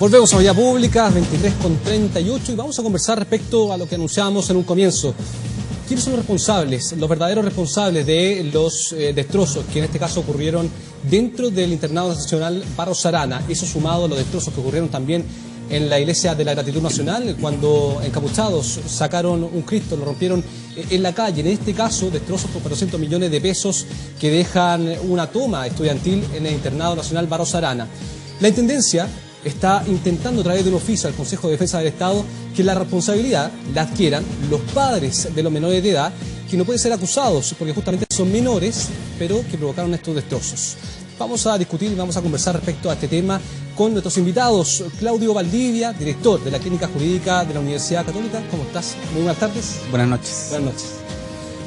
Volvemos a Vía Pública, 23:38, y vamos a conversar respecto a lo que anunciábamos en un comienzo. ¿Quiénes son los responsables, los verdaderos responsables de los destrozos que en este caso ocurrieron dentro del Internado Nacional Barros Arana? Eso sumado a los destrozos que ocurrieron también en la Iglesia de la Gratitud Nacional, cuando encapuchados sacaron un Cristo, lo rompieron en la calle. En este caso, destrozos por 400 millones de pesos que dejan una toma estudiantil en el Internado Nacional Barros Arana. La Intendencia está intentando, a través de un oficio al Consejo de Defensa del Estado, que la responsabilidad la adquieran los padres de los menores de edad, que no pueden ser acusados porque justamente son menores, pero que provocaron estos destrozos. Vamos a discutir y vamos a conversar respecto a este tema con nuestros invitados. Claudio Valdivia, director de la Clínica Jurídica de la Universidad Católica. ¿Cómo estás? Muy buenas tardes. Buenas noches. Buenas noches.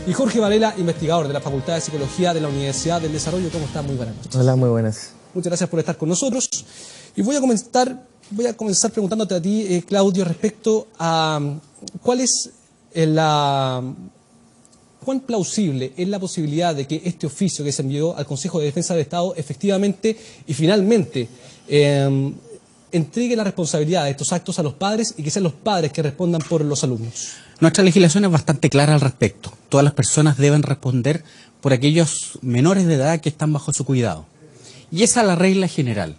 Y Jorge Varela, investigador de la Facultad de Psicología de la Universidad del Desarrollo. ¿Cómo estás? Muy buenas noches. Hola, muy buenas. Muchas gracias por estar con nosotros. Y voy a comenzar preguntándote a ti, Claudio, respecto a cuán plausible es la posibilidad de que este oficio que se envió al Consejo de Defensa del Estado efectivamente y finalmente entregue la responsabilidad de estos actos a los padres y que sean los padres que respondan por los alumnos. Nuestra legislación es bastante clara al respecto. Todas las personas deben responder por aquellos menores de edad que están bajo su cuidado. Y esa es la regla general.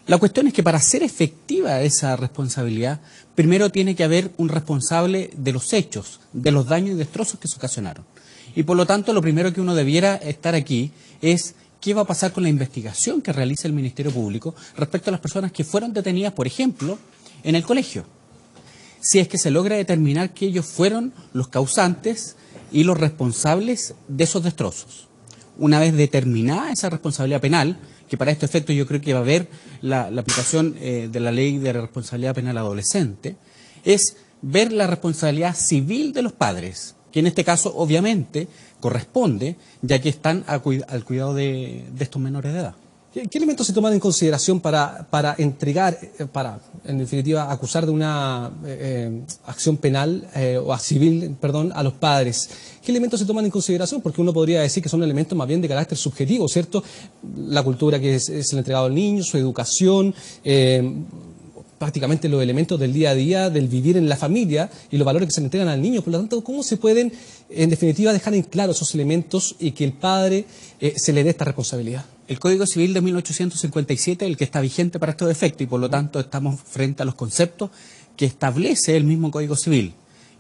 La cuestión es que para ser efectiva esa responsabilidad, primero tiene que haber un responsable de los hechos, de los daños y destrozos que se ocasionaron. Y por lo tanto, lo primero que uno debiera estar aquí es qué va a pasar con la investigación que realiza el Ministerio Público respecto a las personas que fueron detenidas, por ejemplo, en el colegio. Si es que se logra determinar que ellos fueron los causantes y los responsables de esos destrozos. Una vez determinada esa responsabilidad penal, que para este efecto yo creo que va a haber la aplicación de la ley de responsabilidad penal adolescente, es ver la responsabilidad civil de los padres, que en este caso obviamente corresponde, ya que están al cuidado de estos menores de edad. ¿Qué elementos se toman en consideración para entregar, en definitiva, acusar de una acción penal o civil, perdón, a los padres? ¿Qué elementos se toman en consideración? Porque uno podría decir que son elementos más bien de carácter subjetivo, ¿cierto? La cultura que se le ha entregado al niño, su educación, prácticamente los elementos del día a día, del vivir en la familia y los valores que se le entregan al niño. Por lo tanto, ¿cómo se pueden, en definitiva, dejar en claro esos elementos y que el padre se le dé esta responsabilidad? El Código Civil de 1857 es el que está vigente para estos efectos y por lo tanto estamos frente a los conceptos que establece el mismo Código Civil.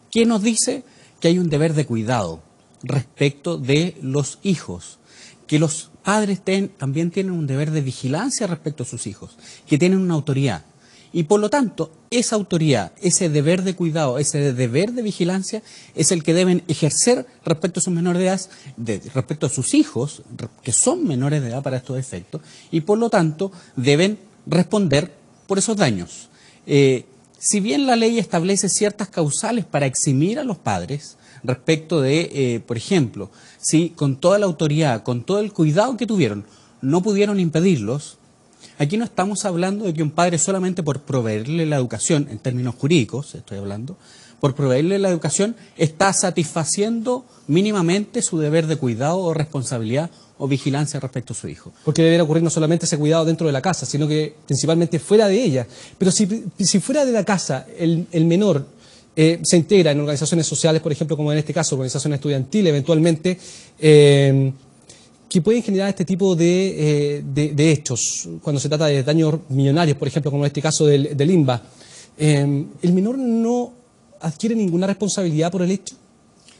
¿Qué nos dice? Que hay un deber de cuidado respecto de los hijos, que los padres también tienen un deber de vigilancia respecto a sus hijos, que tienen una autoridad. Y por lo tanto, esa autoridad, ese deber de cuidado, ese deber de vigilancia es el que deben ejercer respecto a sus menores de edad, respecto a sus hijos, que son menores de edad para estos efectos, y por lo tanto deben responder por esos daños. Si bien la ley establece ciertas causales para eximir a los padres respecto de, por ejemplo, si con toda la autoridad, con todo el cuidado que tuvieron, no pudieron impedirlos, aquí no estamos hablando de que un padre solamente por proveerle la educación, en términos jurídicos estoy hablando, por proveerle la educación está satisfaciendo mínimamente su deber de cuidado o responsabilidad o vigilancia respecto a su hijo. Porque debería ocurrir no solamente ese cuidado dentro de la casa, sino que principalmente fuera de ella. Pero si fuera de la casa el menor se integra en organizaciones sociales, por ejemplo, como en este caso, organizaciones estudiantiles, eventualmente, que pueden generar este tipo de hechos, cuando se trata de daños millonarios, por ejemplo, como en este caso del INBA. ¿El menor no adquiere ninguna responsabilidad por el hecho?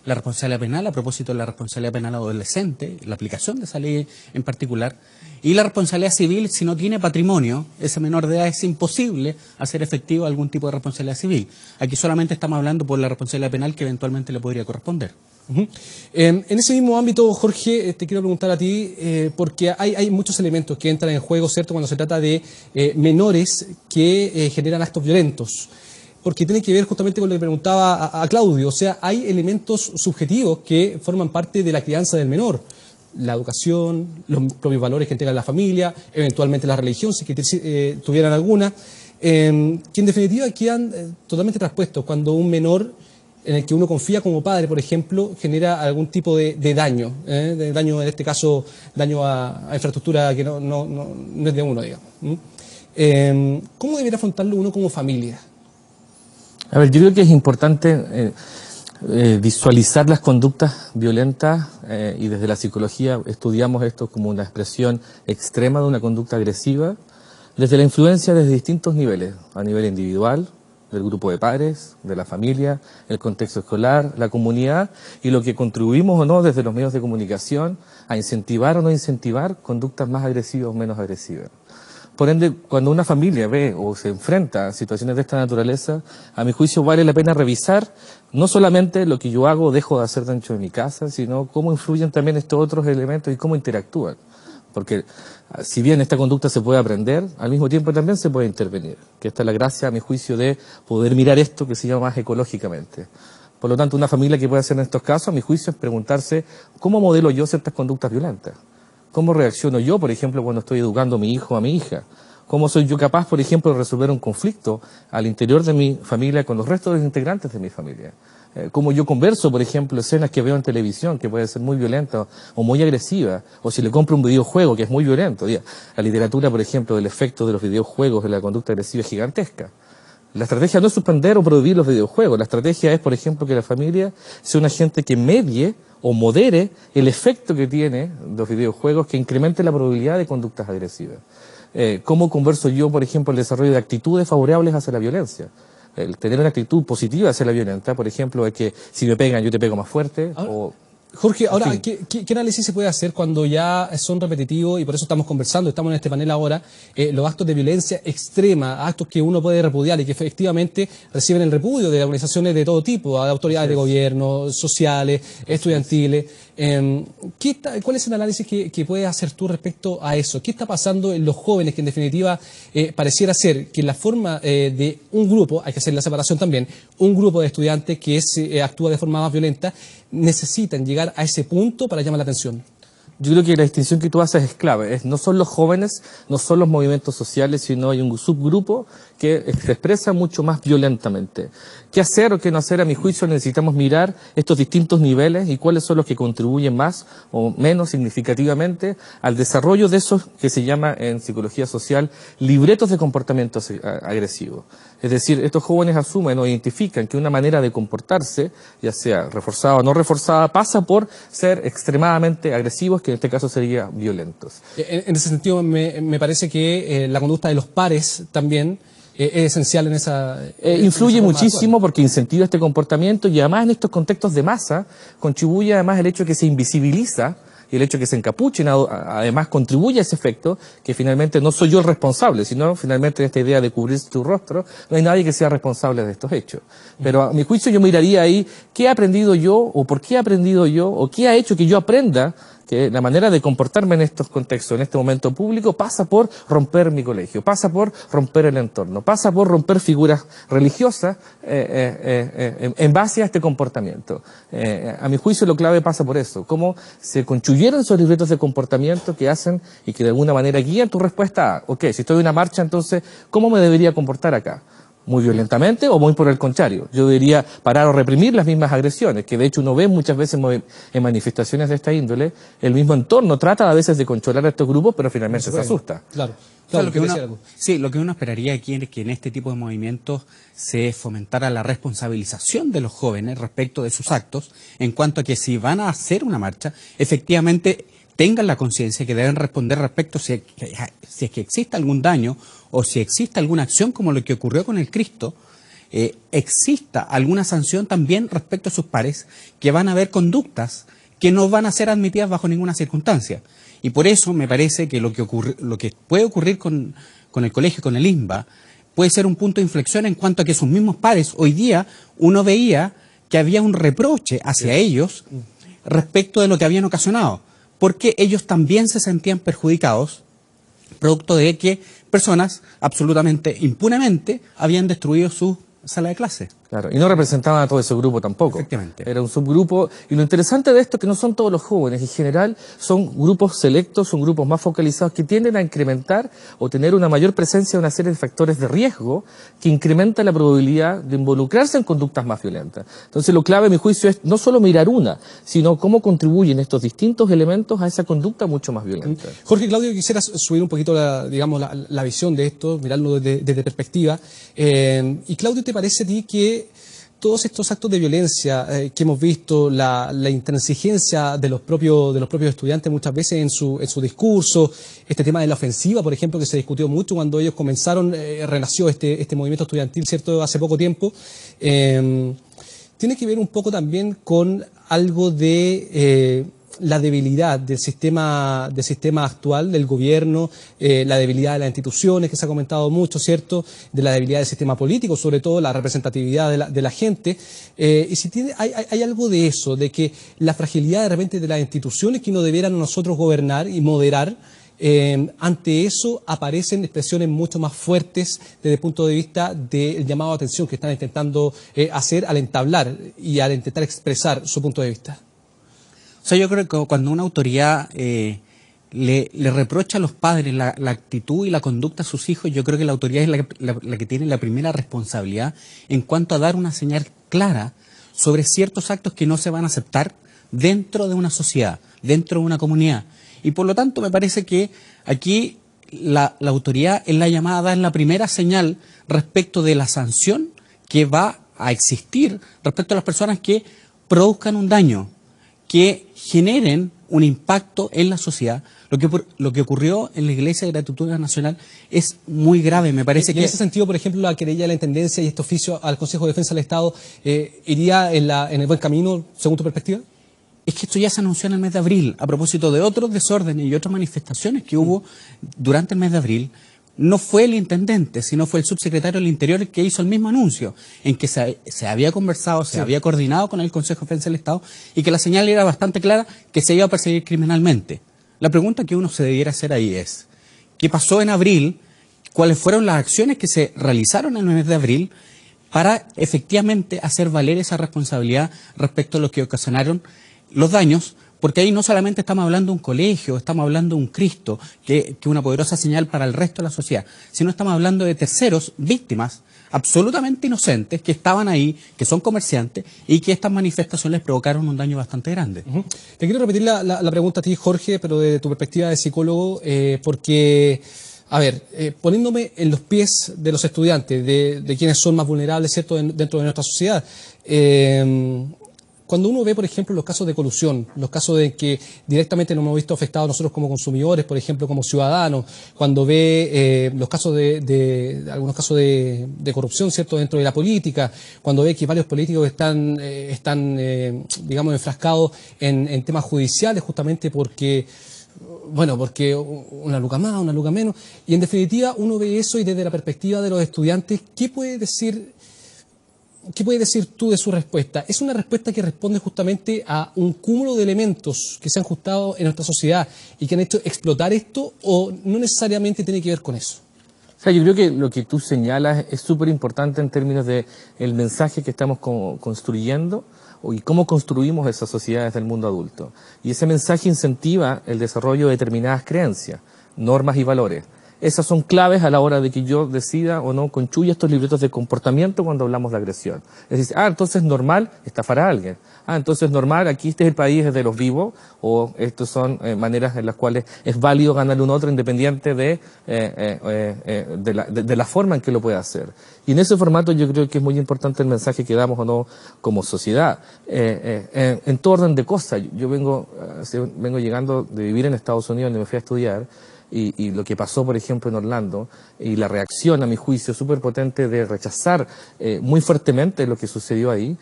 La responsabilidad penal, a propósito de la responsabilidad penal adolescente, la aplicación de esa ley en particular, y la responsabilidad civil, si no tiene patrimonio, ese menor de edad es imposible hacer efectivo algún tipo de responsabilidad civil. Aquí solamente estamos hablando por la responsabilidad penal que eventualmente le podría corresponder. En ese mismo ámbito, Jorge, te quiero preguntar a ti, porque hay muchos elementos que entran en juego, ¿cierto?, cuando se trata de menores que generan actos violentos. Porque tiene que ver justamente con lo que preguntaba a Claudio, o sea, hay elementos subjetivos que forman parte de la crianza del menor. La educación, los propios valores que entrega la familia, eventualmente la religión, si que tuvieran alguna, que en definitiva quedan totalmente traspuestos cuando un menor en el que uno confía como padre, por ejemplo, genera algún tipo de daño, en este caso daño a infraestructura que no es de uno, digamos. ¿Cómo debería afrontarlo uno como familia? A ver, yo creo que es importante visualizar las conductas violentas y desde la psicología estudiamos esto como una expresión extrema de una conducta agresiva, desde la influencia desde distintos niveles, a nivel individual, del grupo de pares, de la familia, el contexto escolar, la comunidad y lo que contribuimos o no desde los medios de comunicación a incentivar o no incentivar conductas más agresivas o menos agresivas. Por ende, cuando una familia ve o se enfrenta a situaciones de esta naturaleza, a mi juicio vale la pena revisar no solamente lo que yo hago o dejo de hacer dentro de mi casa, sino cómo influyen también estos otros elementos y cómo interactúan. Porque si bien esta conducta se puede aprender, al mismo tiempo también se puede intervenir. Que esta es la gracia, a mi juicio, de poder mirar esto que se llama más ecológicamente. Por lo tanto, una familia que puede hacer en estos casos, a mi juicio, es preguntarse cómo modelo yo ciertas conductas violentas. ¿Cómo reacciono yo, por ejemplo, cuando estoy educando a mi hijo o a mi hija? ¿Cómo soy yo capaz, por ejemplo, de resolver un conflicto al interior de mi familia con los restos de los integrantes de mi familia? Cómo yo converso, por ejemplo, escenas que veo en televisión, que puede ser muy violenta o muy agresiva, o si le compro un videojuego que es muy violento. La literatura, por ejemplo, del efecto de los videojuegos en la conducta agresiva es gigantesca. La estrategia no es suspender o prohibir los videojuegos, la estrategia es, por ejemplo, que la familia sea un agente que medie o modere el efecto que tiene los videojuegos que incremente la probabilidad de conductas agresivas. ¿Cómo converso yo, por ejemplo, el desarrollo de actitudes favorables hacia la violencia? El tener una actitud positiva hacia la violencia, por ejemplo, es que si me pegan yo te pego más fuerte. Jorge, ahora, ¿qué análisis se puede hacer cuando ya son repetitivos, y por eso estamos conversando, estamos en este panel ahora, los actos de violencia extrema, actos que uno puede repudiar y que efectivamente reciben el repudio de organizaciones de todo tipo, de autoridades de gobierno, sociales, estudiantiles? ¿Cuál es el análisis que puedes hacer tú respecto a eso? ¿Qué está pasando en los jóvenes que en definitiva pareciera ser que la forma de un grupo, hay que hacer la separación también, un grupo de estudiantes que actúa de forma más violenta, necesitan llegar a ese punto para llamar la atención? Yo creo que la distinción que tú haces es clave. No son los jóvenes, no son los movimientos sociales, sino hay un subgrupo que se expresa mucho más violentamente. ¿Qué hacer o qué no hacer? A mi juicio necesitamos mirar estos distintos niveles y cuáles son los que contribuyen más o menos significativamente al desarrollo de esos que se llama en psicología social libretos de comportamiento agresivo. Es decir, estos jóvenes asumen o identifican que una manera de comportarse, ya sea reforzada o no reforzada, pasa por ser extremadamente agresivos, que en este caso serían violentos. En ese sentido, me parece que la conducta de los pares también es esencial en esa... influye muchísimo porque incentiva este comportamiento y además en estos contextos de masa contribuye además el hecho que se invisibiliza y el hecho que se encapuchen además contribuye a ese efecto que finalmente no soy yo el responsable, sino finalmente en esta idea de cubrir tu rostro, no hay nadie que sea responsable de estos hechos. Pero a mi juicio yo miraría ahí qué he aprendido yo o por qué he aprendido yo o qué ha hecho que yo aprenda que la manera de comportarme en estos contextos, en este momento público, pasa por romper mi colegio, pasa por romper el entorno, pasa por romper figuras religiosas en base a este comportamiento. A mi juicio lo clave pasa por eso, cómo se construyeron esos libretos de comportamiento que hacen y que de alguna manera guían tu respuesta a, ok, si estoy en una marcha, entonces, ¿cómo me debería comportar acá? ¿Muy violentamente o muy por el contrario? Yo debería parar o reprimir las mismas agresiones, que de hecho uno ve muchas veces en manifestaciones de esta índole, el mismo entorno trata a veces de controlar a estos grupos, pero finalmente se asusta. Claro. Claro, lo que uno esperaría aquí es que en este tipo de movimientos se fomentara la responsabilización de los jóvenes respecto de sus actos, en cuanto a que si van a hacer una marcha, efectivamente tengan la conciencia que deben responder respecto si es que existe algún daño o si existe alguna acción como lo que ocurrió con el Cristo, exista alguna sanción también respecto a sus pares, que van a haber conductas que no van a ser admitidas bajo ninguna circunstancia. Y por eso me parece que lo que puede ocurrir con el colegio, con el INBA, puede ser un punto de inflexión en cuanto a que sus mismos pares, hoy día uno veía que había un reproche hacia ellos respecto de lo que habían ocasionado, porque ellos también se sentían perjudicados, producto de que personas absolutamente impunemente habían destruido su sala de clase. Claro, y no representaban a todo ese grupo tampoco. Efectivamente. Era un subgrupo, y lo interesante de esto es que no son todos los jóvenes, en general son grupos selectos, son grupos más focalizados que tienden a incrementar o tener una mayor presencia de una serie de factores de riesgo que incrementa la probabilidad de involucrarse en conductas más violentas. Entonces lo clave, a mi juicio, es no solo mirar una, sino cómo contribuyen estos distintos elementos a esa conducta mucho más violenta. Jorge, Claudio, quisiera subir un poquito la visión de esto, mirarlo desde perspectiva. Y Claudio, ¿te parece a ti que todos estos actos de violencia que hemos visto, la intransigencia de los propios estudiantes muchas veces en su discurso, este tema de la ofensiva, por ejemplo, que se discutió mucho cuando ellos comenzaron, renació este movimiento estudiantil, ¿cierto?, hace poco tiempo, tiene que ver un poco también con algo de la debilidad del sistema actual, del gobierno, la debilidad de las instituciones, que se ha comentado mucho, ¿cierto?, de la debilidad del sistema político, sobre todo la representatividad de la gente, y si hay algo de eso, de que la fragilidad de repente de las instituciones que no debieran nosotros gobernar y moderar, ante eso aparecen expresiones mucho más fuertes desde el punto de vista del llamado a atención que están intentando hacer al entablar y al intentar expresar su punto de vista. O sea, yo creo que cuando una autoridad le reprocha a los padres la actitud y la conducta a sus hijos, yo creo que la autoridad es la que tiene la primera responsabilidad en cuanto a dar una señal clara sobre ciertos actos que no se van a aceptar dentro de una sociedad, dentro de una comunidad. Y por lo tanto me parece que aquí la autoridad es la llamada a dar la primera señal respecto de la sanción que va a existir respecto a las personas que produzcan un daño, que generen un impacto en la sociedad. Lo que ocurrió en la Iglesia de Gratitud Nacional es muy grave, me parece. En ese sentido, por ejemplo, la querella de la Intendencia y este oficio al Consejo de Defensa del Estado, ¿iría en el buen camino, según tu perspectiva? Es que esto ya se anunció en el mes de abril, a propósito de otros desórdenes y otras manifestaciones que hubo durante el mes de abril. No fue el intendente, sino fue el subsecretario del Interior el que hizo el mismo anuncio, en que se había conversado, se había coordinado con el Consejo de Defensa del Estado y que la señal era bastante clara que se iba a perseguir criminalmente. La pregunta que uno se debiera hacer ahí es, ¿qué pasó en abril? ¿Cuáles fueron las acciones que se realizaron en el mes de abril para efectivamente hacer valer esa responsabilidad respecto a lo que ocasionaron los daños? Porque ahí no solamente estamos hablando de un colegio, estamos hablando de un Cristo, que una poderosa señal para el resto de la sociedad, sino estamos hablando de terceros, víctimas absolutamente inocentes, que estaban ahí, que son comerciantes, y que estas manifestaciones les provocaron un daño bastante grande. Te quiero repetir la pregunta a ti, Jorge, pero desde tu perspectiva de psicólogo, porque, a ver, poniéndome en los pies de los estudiantes, de quienes son más vulnerables, ¿cierto?, dentro de nuestra sociedad, cuando uno ve, por ejemplo, los casos de colusión, los casos de que directamente nos hemos visto afectados nosotros como consumidores, por ejemplo, como ciudadanos, cuando ve los casos algunos casos de corrupción, ¿cierto?, dentro de la política, cuando ve que varios políticos están digamos, enfrascados en temas judiciales justamente porque una luca más, una luca menos, y en definitiva uno ve eso y desde la perspectiva de los estudiantes, ¿qué puedes decir tú de su respuesta? ¿Es una respuesta que responde justamente a un cúmulo de elementos que se han juntado en nuestra sociedad y que han hecho explotar esto, o no necesariamente tiene que ver con eso? O sea, yo creo que lo que tú señalas es súper importante en términos de el mensaje que estamos construyendo y cómo construimos esas sociedades del mundo adulto. Y ese mensaje incentiva el desarrollo de determinadas creencias, normas y valores. Esas son claves a la hora de que yo decida o no construya estos libretos de comportamiento cuando hablamos de agresión. Es decir, entonces es normal estafar a alguien. Entonces es normal, aquí este es el país de los vivos, o estas son maneras en las cuales es válido ganarle a un otro independiente de la forma en que lo puede hacer. Y en ese formato yo creo que es muy importante el mensaje que damos o no como sociedad. En todo orden de cosas, yo vengo llegando de vivir en Estados Unidos, donde me fui a estudiar, y lo que pasó, por ejemplo, en Orlando, y la reacción, a mi juicio, súper potente de rechazar muy fuertemente lo que sucedió ahí,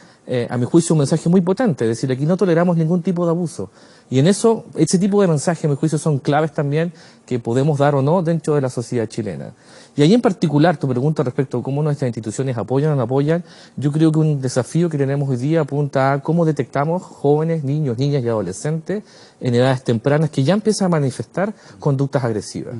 a mi juicio un mensaje muy potente, es decir, aquí no toleramos ningún tipo de abuso. Y en eso, ese tipo de mensajes, a mi juicio, son claves también que podemos dar o no dentro de la sociedad chilena. Y ahí en particular, tu pregunta respecto a cómo nuestras instituciones apoyan o no apoyan, yo creo que un desafío que tenemos hoy día apunta a cómo detectamos jóvenes, niños, niñas y adolescentes en edades tempranas que ya empiezan a manifestar conductas agresivas.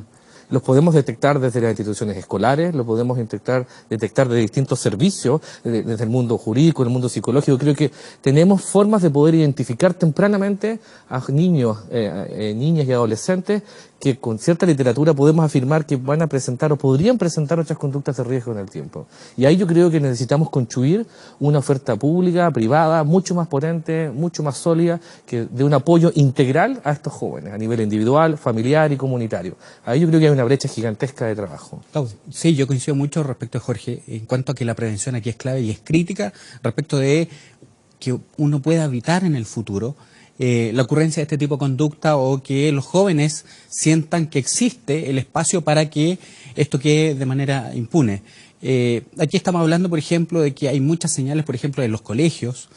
los podemos detectar desde las instituciones escolares, los podemos detectar de distintos servicios, desde el mundo jurídico, el mundo psicológico. Creo que tenemos formas de poder identificar tempranamente a niños, niñas y adolescentes que con cierta literatura podemos afirmar que van a presentar o podrían presentar otras conductas de riesgo en el tiempo. Y ahí yo creo que necesitamos construir una oferta pública, privada, mucho más potente, mucho más sólida, que dé un apoyo integral a estos jóvenes, a nivel individual, familiar y comunitario. Ahí yo creo que hay una brecha gigantesca de trabajo. Sí, yo coincido mucho respecto a Jorge, en cuanto a que la prevención aquí es clave y es crítica, respecto de que uno pueda evitar en el futuro la ocurrencia de este tipo de conducta, o que los jóvenes sientan que existe el espacio para que esto quede de manera impune. Aquí estamos hablando, por ejemplo, de que hay muchas señales, por ejemplo, en los colegios,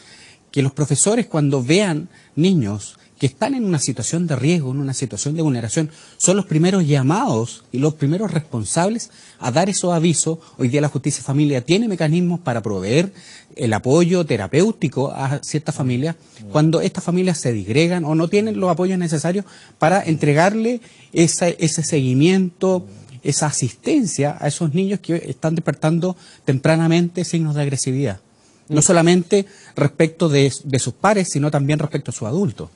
que los profesores, cuando vean niños que están en una situación de riesgo, en una situación de vulneración, son los primeros llamados y los primeros responsables a dar esos avisos. Hoy día la Justicia de Familia tiene mecanismos para proveer el apoyo terapéutico a ciertas familias cuando estas familias se disgregan o no tienen los apoyos necesarios para entregarle ese seguimiento, esa asistencia a esos niños que están despertando tempranamente signos de agresividad. No solamente respecto de sus pares, sino también respecto a sus adultos.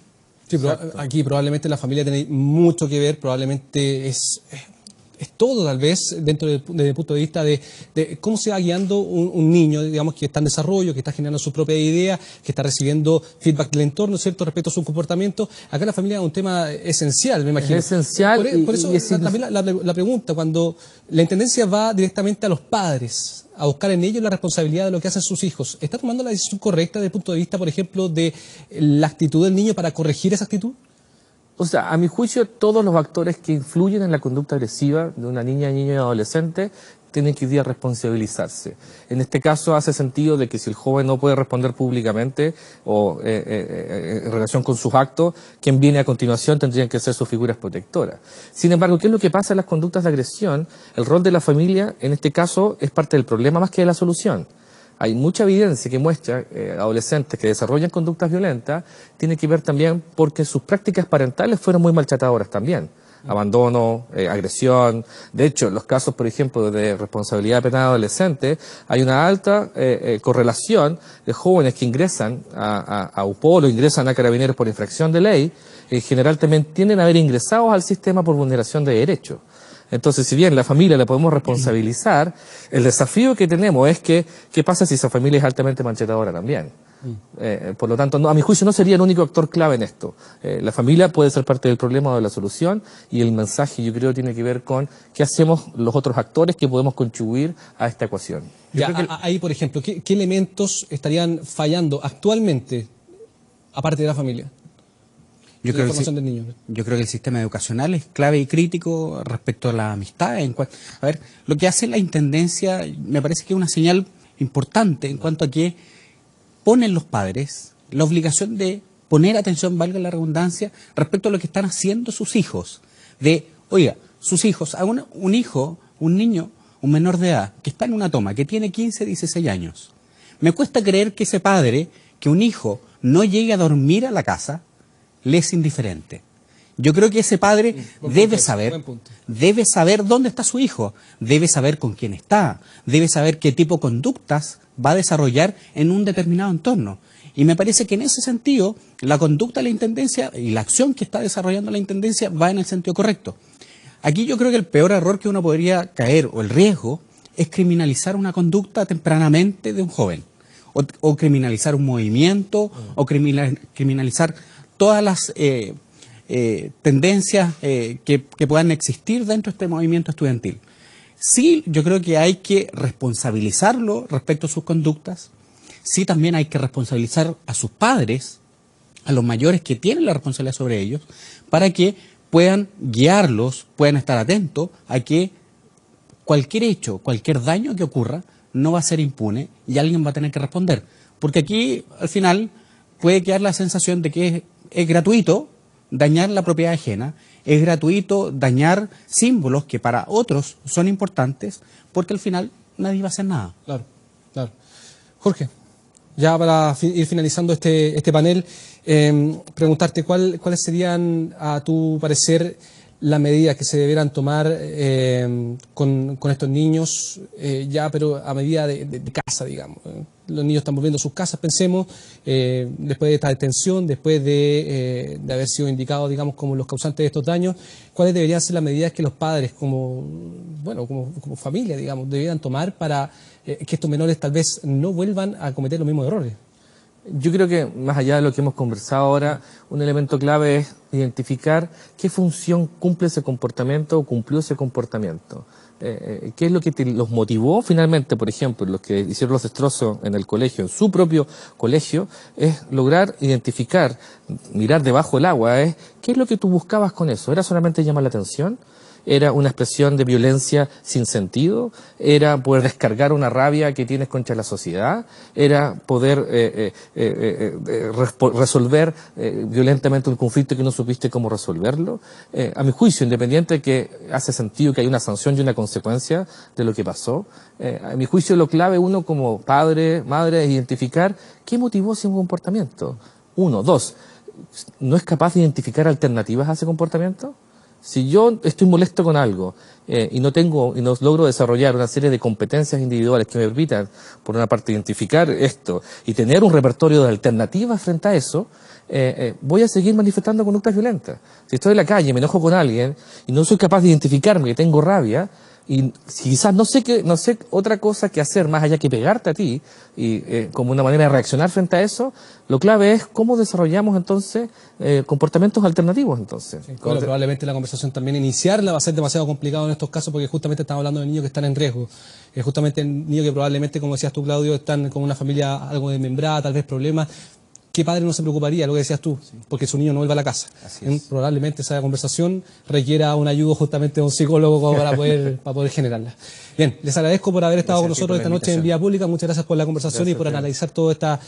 Sí, pero aquí probablemente la familia tiene mucho que ver, probablemente es todo tal vez desde el punto de vista de cómo se va guiando un niño, digamos, que está en desarrollo, que está generando su propia idea, que está recibiendo feedback del entorno, ¿cierto?, respecto a su comportamiento. Acá la familia es un tema esencial, me imagino. Es esencial. Por eso también la pregunta, cuando la intendencia va directamente a los padres, a buscar en ellos la responsabilidad de lo que hacen sus hijos, ¿está tomando la decisión correcta desde el punto de vista, por ejemplo, de la actitud del niño para corregir esa actitud? O sea, a mi juicio, todos los actores que influyen en la conducta agresiva de una niña, niño y adolescente tienen que hoy día responsabilizarse. En este caso hace sentido de que si el joven no puede responder públicamente o en relación con sus actos, quien viene a continuación tendrían que ser sus figuras protectoras. Sin embargo, ¿qué es lo que pasa en las conductas de agresión? El rol de la familia, en este caso, es parte del problema más que de la solución. Hay mucha evidencia que muestra adolescentes que desarrollan conductas violentas, tiene que ver también porque sus prácticas parentales fueron muy maltratadoras también. Abandono, agresión. De hecho, en los casos, por ejemplo, de responsabilidad penal adolescente, hay una alta correlación de jóvenes que ingresan a UPOL o ingresan a Carabineros por infracción de ley, en general también tienden a haber ingresado al sistema por vulneración de derechos. Entonces, si bien la familia la podemos responsabilizar, el desafío que tenemos es que, ¿qué pasa si esa familia es altamente maltratadora también? Por lo tanto, no, a mi juicio no sería el único actor clave en esto. La familia puede ser parte del problema o de la solución, y el mensaje, yo creo, tiene que ver con qué hacemos los otros actores que podemos contribuir a esta ecuación. Ahí, por ejemplo, ¿qué elementos estarían fallando actualmente, aparte de la familia? Yo creo que el sistema educacional es clave y crítico respecto a la amistad. A ver, lo que hace la intendencia me parece que es una señal importante en cuanto a que ponen los padres la obligación de poner atención, valga la redundancia, respecto a lo que están haciendo sus hijos. Oiga, sus hijos, a un hijo, un niño, un menor de edad, que está en una toma, que tiene 15, 16 años. Me cuesta creer que ese padre, que un hijo no llegue a dormir a la casa, le es indiferente. Yo creo que ese padre debe saber dónde está su hijo, debe saber con quién está, debe saber qué tipo de conductas va a desarrollar en un determinado entorno. Y me parece que en ese sentido, la conducta de la intendencia y la acción que está desarrollando la intendencia va en el sentido correcto. Aquí yo creo que el peor error que uno podría caer, o el riesgo, es criminalizar una conducta tempranamente de un joven, o criminalizar un movimiento, o criminalizar todas las tendencias que puedan existir dentro de este movimiento estudiantil. Sí, yo creo que hay que responsabilizarlo respecto a sus conductas. Sí, también hay que responsabilizar a sus padres, a los mayores que tienen la responsabilidad sobre ellos, para que puedan guiarlos, puedan estar atentos a que cualquier hecho, cualquier daño que ocurra, no va a ser impune y alguien va a tener que responder. Porque aquí, al final, puede quedar la sensación de que es gratuito dañar la propiedad ajena, es gratuito dañar símbolos que para otros son importantes, porque al final nadie va a hacer nada. Claro, claro. Jorge, ya para ir finalizando este panel, preguntarte cuáles serían, a tu parecer, las medidas que se debieran tomar con estos niños, ya pero a medida de casa, digamos. Los niños están volviendo a sus casas, pensemos, después de esta detención, después de haber sido indicados, digamos, como los causantes de estos daños, ¿cuáles deberían ser las medidas que los padres, como familia, digamos, deberían tomar para que estos menores tal vez no vuelvan a cometer los mismos errores? Yo creo que, más allá de lo que hemos conversado ahora, un elemento clave es identificar qué función cumple ese comportamiento o cumplió ese comportamiento. ¿Qué es lo que los motivó finalmente? Por ejemplo, los que hicieron los destrozos en el colegio, en su propio colegio, es lograr identificar, mirar debajo del agua, ¿qué es lo que tú buscabas con eso? ¿Era solamente llamar la atención? ¿Era una expresión de violencia sin sentido? ¿Era poder descargar una rabia que tienes contra la sociedad? ¿Era poder resolver violentamente un conflicto que no supiste cómo resolverlo? A mi juicio, independiente de que hace sentido que hay una sanción y una consecuencia de lo que pasó, a mi juicio lo clave uno como padre, madre, es identificar qué motivó ese comportamiento. Uno. Dos, ¿no es capaz de identificar alternativas a ese comportamiento? Si yo estoy molesto con algo y no logro desarrollar una serie de competencias individuales que me permitan, por una parte, identificar esto y tener un repertorio de alternativas frente a eso, voy a seguir manifestando conductas violentas. Si estoy en la calle, me enojo con alguien y no soy capaz de identificarme que tengo rabia, y quizás no sé otra cosa que hacer más allá que pegarte a ti, y como una manera de reaccionar frente a eso, lo clave es cómo desarrollamos entonces comportamientos alternativos entonces. Sí, claro, probablemente la conversación también iniciarla va a ser demasiado complicado en estos casos porque justamente estamos hablando de niños que están en riesgo. Justamente niños que probablemente, como decías tú, Claudio, están con una familia algo desmembrada, tal vez problemas. ¿Qué padre no se preocuparía, lo que decías tú, porque su niño no vuelva a la casa? Probablemente esa conversación requiera una ayuda justamente de un psicólogo para poder generarla. Bien, les agradezco por haber estado con nosotros esta noche en Vía Pública. Muchas gracias por la conversación y por analizar toda esta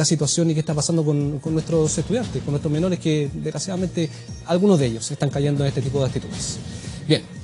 situación y qué está pasando con nuestros estudiantes, con nuestros menores que desgraciadamente algunos de ellos están cayendo en este tipo de actitudes. Bien.